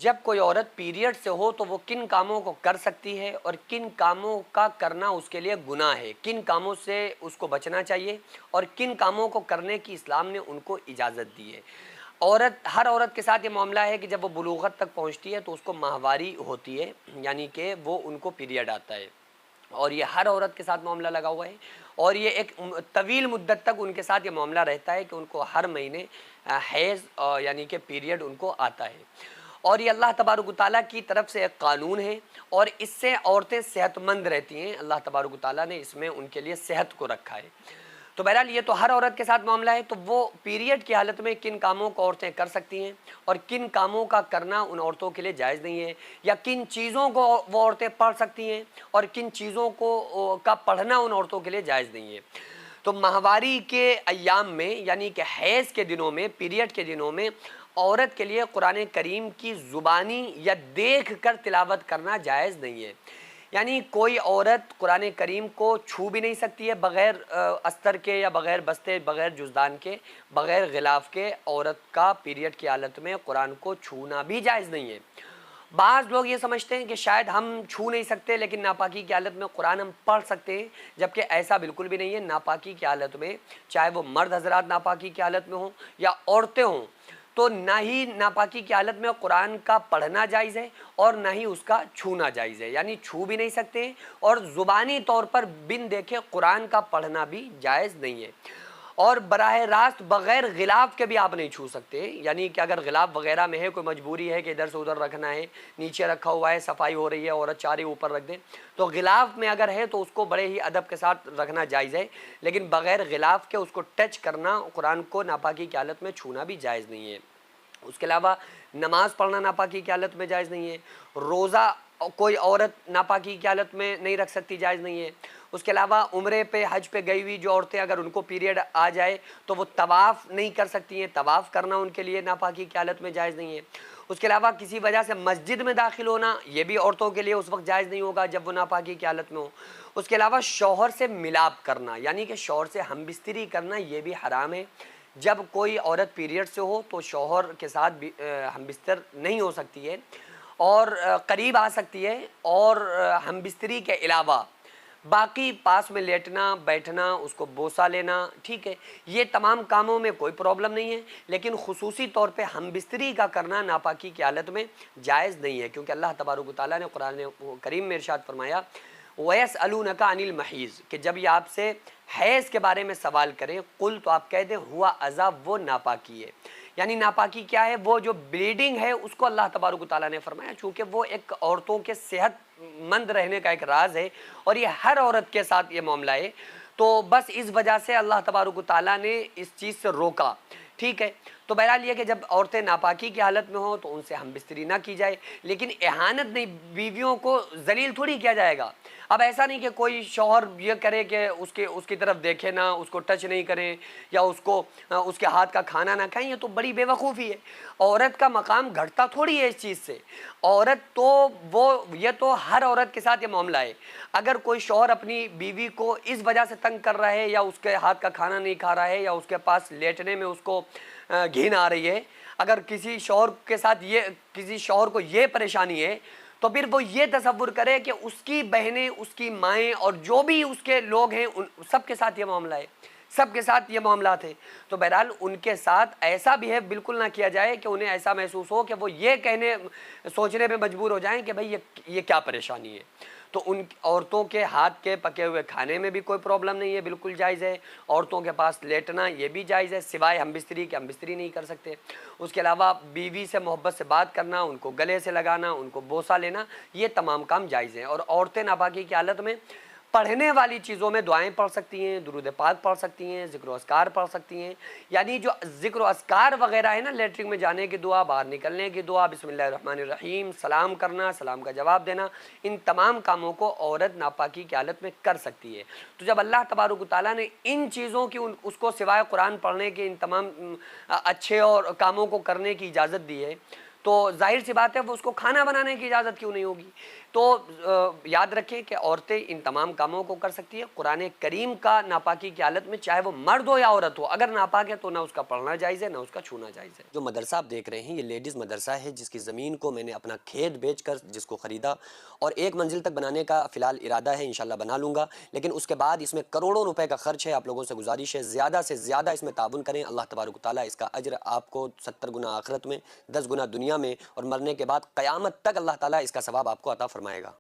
جب کوئی عورت پیریڈ سے ہو تو وہ کن کاموں کو کر سکتی ہے اور کن کاموں کا کرنا اس کے لیے گناہ ہے، کن کاموں سے اس کو بچنا چاہیے اور کن کاموں کو کرنے کی اسلام نے ان کو اجازت دی ہے۔ ہر عورت کے ساتھ یہ معاملہ ہے کہ جب وہ بلوغت تک پہنچتی ہے تو اس کو ماہواری ہوتی ہے، یعنی کہ وہ ان کو پیریڈ آتا ہے، اور یہ ہر عورت کے ساتھ معاملہ لگا ہوا ہے، اور یہ ایک طویل مدت تک ان کے ساتھ یہ معاملہ رہتا ہے کہ ان کو ہر مہینے حیض یعنی کہ پیریڈ ان کو آتا ہے، اور یہ اللہ تبارک و تعالیٰ کی طرف سے ایک قانون ہے، اور اس سے عورتیں صحت مند رہتی ہیں۔ اللہ تبارک و تعالیٰ نے اس میں ان کے لیے صحت کو رکھا ہے۔ تو بہرحال یہ تو ہر عورت کے ساتھ معاملہ ہے، تو وہ پیریڈ کی حالت میں کن کاموں کو عورتیں کر سکتی ہیں اور کن کاموں کا کرنا ان عورتوں کے لیے جائز نہیں ہے، یا کن چیزوں کو وہ عورتیں پڑھ سکتی ہیں اور کن چیزوں کو کا پڑھنا ان عورتوں کے لیے جائز نہیں ہے۔ تو ماہواری کے ایام میں، یعنی کہ حیض کے دنوں میں، پیریڈ کے دنوں میں عورت کے لیے قرآن کریم کی زبانی یا دیکھ کر تلاوت کرنا جائز نہیں ہے، یعنی کوئی عورت قرآن کریم کو چھو بھی نہیں سکتی ہے بغیر استر کے، یا بغیر بستے، بغیر جزدان کے، بغیر غلاف کے۔ عورت کا پیریڈ کی حالت میں قرآن کو چھونا بھی جائز نہیں ہے۔ بعض لوگ یہ سمجھتے ہیں کہ شاید ہم چھو نہیں سکتے لیکن ناپاکی کی حالت میں قرآن ہم پڑھ سکتے ہیں، جبکہ ایسا بالکل بھی نہیں ہے۔ ناپاکی کی حالت میں، چاہے وہ مرد حضرات ناپاکی کی حالت میں ہوں یا عورتیں ہوں، تو نہ ہی ناپاکی کی حالت میں قرآن کا پڑھنا جائز ہے اور نہ ہی اس کا چھونا جائز ہے، یعنی چھو بھی نہیں سکتے، اور زبانی طور پر بن دیکھے قرآن کا پڑھنا بھی جائز نہیں ہے۔ اور براہ راست بغیر غلاف کے بھی آپ نہیں چھو سکتے، یعنی کہ اگر غلاف وغیرہ میں ہے، کوئی مجبوری ہے کہ ادھر سے ادھر رکھنا ہے، نیچے رکھا ہوا ہے، صفائی ہو رہی ہے، عورت چاہ رہی ہے اوپر رکھ دے، تو غلاف میں اگر ہے تو اس کو بڑے ہی ادب کے ساتھ رکھنا جائز ہے، لیکن بغیر غلاف کے اس کو ٹچ کرنا، قرآن کو ناپاکی کی حالت میں چھونا بھی جائز نہیں ہے۔ اس کے علاوہ نماز پڑھنا ناپاکی کی حالت میں جائز نہیں ہے، روزہ کوئی عورت ناپاکی کی حالت میں نہیں رکھ سکتی، جائز نہیں ہے۔ اس کے علاوہ عمرے پہ، حج پہ گئی ہوئی جو عورتیں اگر ان کو پیریڈ آ جائے تو وہ طواف نہیں کر سکتی ہیں، طواف کرنا ان کے لیے ناپاکی کی حالت میں جائز نہیں ہے۔ اس کے علاوہ کسی وجہ سے مسجد میں داخل ہونا، یہ بھی عورتوں کے لیے اس وقت جائز نہیں ہوگا جب وہ ناپاکی کی حالت میں ہو۔ اس کے علاوہ شوہر سے ملاپ کرنا، یعنی کہ شوہر سے ہم بستری کرنا، یہ بھی حرام ہے۔ جب کوئی عورت پیریڈ سے ہو تو شوہر کے ساتھ بھی ہم بستر نہیں ہو سکتی ہے، اور قریب آ سکتی ہے، اور ہم بستری کے علاوہ باقی پاس میں لیٹنا، بیٹھنا، اس کو بوسہ لینا، ٹھیک ہے، یہ تمام کاموں میں کوئی پرابلم نہیں ہے، لیکن خصوصی طور پہ ہم بستری کا کرنا ناپاکی کی حالت میں جائز نہیں ہے، کیونکہ اللہ تبارک و تعالیٰ نے قرآن کریم میں ارشاد فرمایا وَيَسْأَلُونَكَ عَنِ الْمَحِيضِ، کہ جب یہ آپ سے حیض کے بارے میں سوال کریں، قل، تو آپ کہہ دیں ہوا اذی، وہ ناپاکی ہے۔ یعنی ناپاکی کیا ہے؟ وہ جو بلیڈنگ ہے اس کو اللہ تبارک و تعالیٰ نے فرمایا، چونکہ وہ ایک عورتوں کے صحت مند رہنے کا ایک راز ہے، اور یہ ہر عورت کے ساتھ یہ معاملہ ہے، تو بس اس وجہ سے اللہ تبارک و تعالیٰ نے اس چیز سے روکا، ٹھیک ہے۔ تو بہرحال یہ کہ جب عورتیں ناپاکی کی حالت میں ہوں تو ان سے ہم بستری نہ کی جائے، لیکن اہانت نہیں، بیویوں کو ذلیل تھوڑی کیا جائے گا۔ اب ایسا نہیں کہ کوئی شوہر یہ کرے کہ اس کی طرف دیکھے نہ، اس کو ٹچ نہیں کریں، یا اس کے ہاتھ کا کھانا نہ کھائیں، یہ تو بڑی بے وقوفی ہے۔ عورت کا مقام گھٹتا تھوڑی ہے اس چیز سے، عورت تو یہ تو ہر عورت کے ساتھ یہ معاملہ ہے۔ اگر کوئی شوہر اپنی بیوی کو اس وجہ سے تنگ کر رہا ہے، یا اس کے ہاتھ کا کھانا نہیں کھا رہا ہے، یا اس کے پاس لیٹنے میں اس کو گھن آ رہی ہے، اگر کسی شوہر کو یہ پریشانی ہے، تو پھر وہ یہ تصور کرے کہ اس کی بہنیں، اس کی مائیں، اور جو بھی اس کے لوگ ہیں، سب کے ساتھ یہ معاملہ ہے، سب کے ساتھ یہ معاملات ہیں۔ تو بہرحال ان کے ساتھ ایسا بھی ہے بالکل نہ کیا جائے کہ انہیں ایسا محسوس ہو کہ وہ یہ سوچنے پہ مجبور ہو جائیں کہ بھئی یہ کیا پریشانی ہے۔ تو ان عورتوں کے ہاتھ کے پکے ہوئے کھانے میں بھی کوئی پرابلم نہیں ہے، بالکل جائز ہے۔ عورتوں کے پاس لیٹنا یہ بھی جائز ہے، سوائے ہم بستری کے، ہم بستری نہیں کر سکتے۔ اس کے علاوہ بیوی سے محبت سے بات کرنا، ان کو گلے سے لگانا، ان کو بوسہ لینا، یہ تمام کام جائز ہیں۔ اور عورتیں ناپاکی کی حالت میں پڑھنے والی چیزوں میں دعائیں پڑھ سکتی ہیں، درود پاک پڑھ سکتی ہیں، ذکر و اذکار پڑھ سکتی ہیں، یعنی جو ذکر و اذکار وغیرہ ہے نا، لیٹرنگ میں جانے کی دعا، باہر نکلنے کی دعا، بسم اللہ الرحمن الرحیم، سلام کرنا، سلام کا جواب دینا، ان تمام کاموں کو عورت ناپاکی کی حالت میں کر سکتی ہے۔ تو جب اللہ تبارک و تعالیٰ نے ان چیزوں کی اس کو سوائے قرآن پڑھنے کے ان تمام اچھے اور کاموں کو کرنے کی اجازت دی ہے، تو ظاہر سی بات ہے وہ اس کو کھانا بنانے کی اجازت کیوں نہیں ہوگی؟ تو یاد رکھیں کہ عورتیں ان تمام کاموں کو کر سکتی ہیں۔ قرآن کریم کا ناپاکی کی حالت میں چاہے وہ مرد ہو یا عورت ہو، اگر ناپاک ہے تو نہ اس کا پڑھنا جائز ہے نہ اس کا چھونا جائز ہے۔ جو مدرسہ آپ دیکھ رہے ہیں یہ لیڈیز مدرسہ ہے، جس کی زمین کو میں نے اپنا کھیت بیچ کر جس کو خریدا اور 1 منزل تک بنانے کا فی الحال ارادہ ہے، انشاءاللہ بنا لوں گا، لیکن اس کے بعد اس میں کروڑوں روپے کا خرچ ہے۔ آپ لوگوں سے گزارش ہے زیادہ سے زیادہ اس میں تعاون کریں، اللہ تبارک و تعالیٰ اس کا اجر آپ کو 70 گنا آخرت میں، 10 گنا دنیا میں، اور مرنے کے بعد قیامت تک اللہ تعالیٰ اس کا ثواب آپ کو عطا فرمائے گا۔